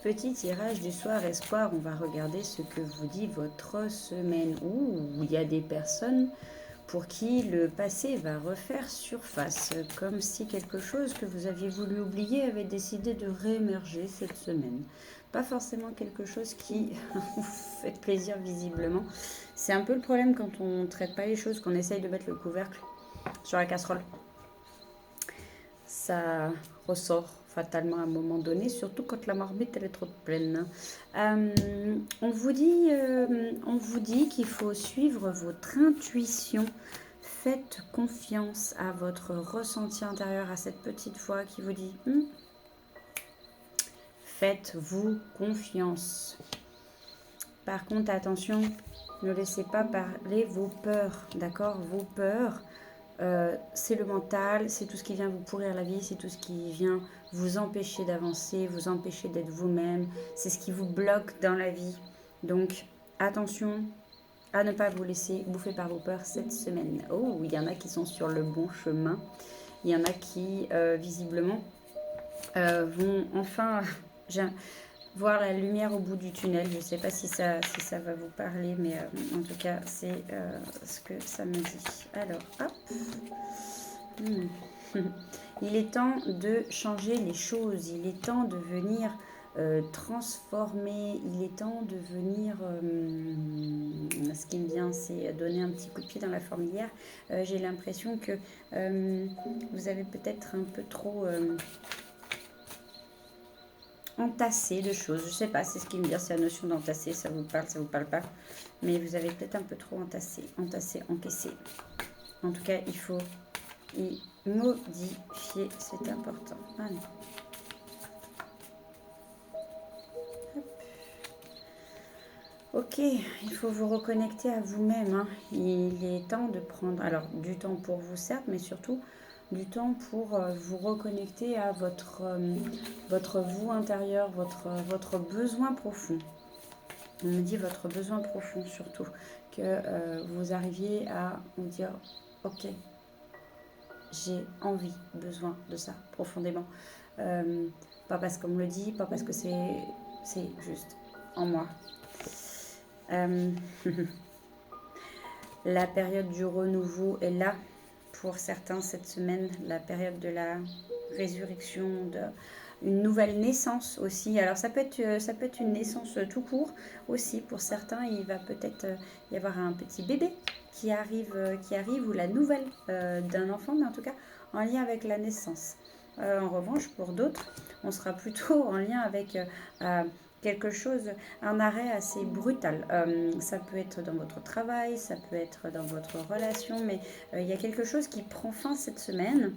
Petit tirage du soir espoir, on va regarder ce que vous dit votre semaine. Ouh, il y a des personnes pour qui le passé va refaire surface, comme si quelque chose que vous aviez voulu oublier avait décidé de réémerger cette semaine. Pas forcément quelque chose qui vous fait plaisir visiblement. C'est un peu le problème quand on ne traite pas les choses, qu'on essaye de mettre le couvercle sur la casserole. Ça ressort fatalement à un moment donné, surtout quand la marmite elle est trop pleine. On vous dit qu'il faut suivre votre intuition. Faites confiance à votre ressenti intérieur, à cette petite voix qui vous dit faites-vous confiance. Par contre, attention, ne laissez pas parler vos peurs, d'accord? Vos peurs, c'est le mental, c'est tout ce qui vient vous pourrir la vie, c'est tout ce qui vient vous empêcher d'avancer, vous empêcher d'être vous-même, c'est ce qui vous bloque dans la vie. Donc, attention à ne pas vous laisser bouffer par vos peurs cette semaine. Oh, il y en a qui sont sur le bon chemin, il y en a qui, visiblement, vont enfin voir la lumière au bout du tunnel. Je ne sais pas si ça va vous parler, mais en tout cas, c'est ce que ça me dit. Alors, hop. Il est temps de changer les choses. Il est temps de venir transformer. Il est temps de venir... ce qui me vient, c'est donner un petit coup de pied dans la fourmilière. J'ai l'impression que vous avez peut-être un peu trop... entassé de choses. Je sais pas, c'est ce qui me vient, c'est la notion d'entasser. Ça vous parle pas. Mais vous avez peut-être un peu trop entassé, encaissé. En tout cas, il faut y modifier, c'est important. Allez. Ok, il faut vous reconnecter à vous-même. Hein. Il est temps de prendre, alors du temps pour vous certes, mais surtout du temps pour vous reconnecter à votre vous intérieur, votre besoin profond. On me dit votre besoin profond surtout, que vous arriviez à vous dire, ok, j'ai envie, besoin de ça profondément. Pas parce qu'on me le dit, pas parce que c'est juste en moi. La période du renouveau est là pour certains cette semaine, la période de la résurrection, une nouvelle naissance aussi. Alors ça peut être une naissance tout court aussi. Pour certains, il va peut-être y avoir un petit bébé qui arrive ou la nouvelle d'un enfant, mais en tout cas en lien avec la naissance. En revanche, pour d'autres, on sera plutôt en lien avec quelque chose, un arrêt assez brutal. Ça peut être dans votre travail, ça peut être dans votre relation, mais il y a quelque chose qui prend fin cette semaine.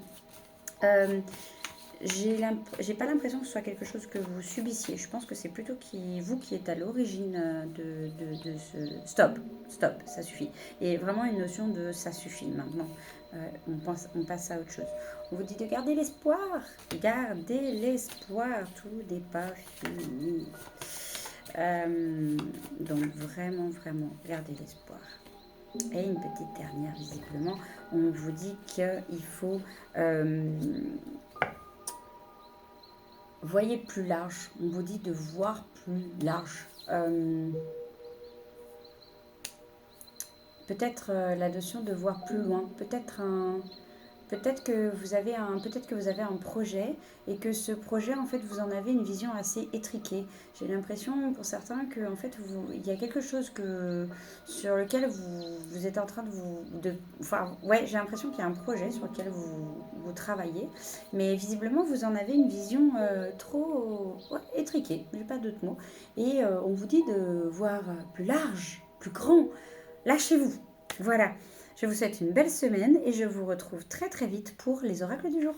J'ai pas l'impression que ce soit quelque chose que vous subissiez. Je pense que c'est plutôt vous qui êtes à l'origine de ce... Stop, ça suffit. Et vraiment une notion de ça suffit maintenant. On passe à autre chose. On vous dit de garder l'espoir. Gardez l'espoir. Tout n'est pas fini. Donc vraiment, gardez l'espoir. Et une petite dernière, visiblement. On vous dit qu'il faut... voyez plus large. On vous dit de voir plus large. Peut-être la notion de voir plus loin. Peut-être que vous avez un projet et que ce projet, en fait, vous en avez une vision assez étriquée. J'ai l'impression, pour certains, que en fait, il y a quelque chose sur lequel vous êtes en train j'ai l'impression qu'il y a un projet sur lequel vous travaillez, mais visiblement, vous en avez une vision trop étriquée, j'ai pas d'autres mots. Et on vous dit de voir plus large, plus grand. Lâchez-vous. Voilà. Je vous souhaite une belle semaine et je vous retrouve très très vite pour les oracles du jour.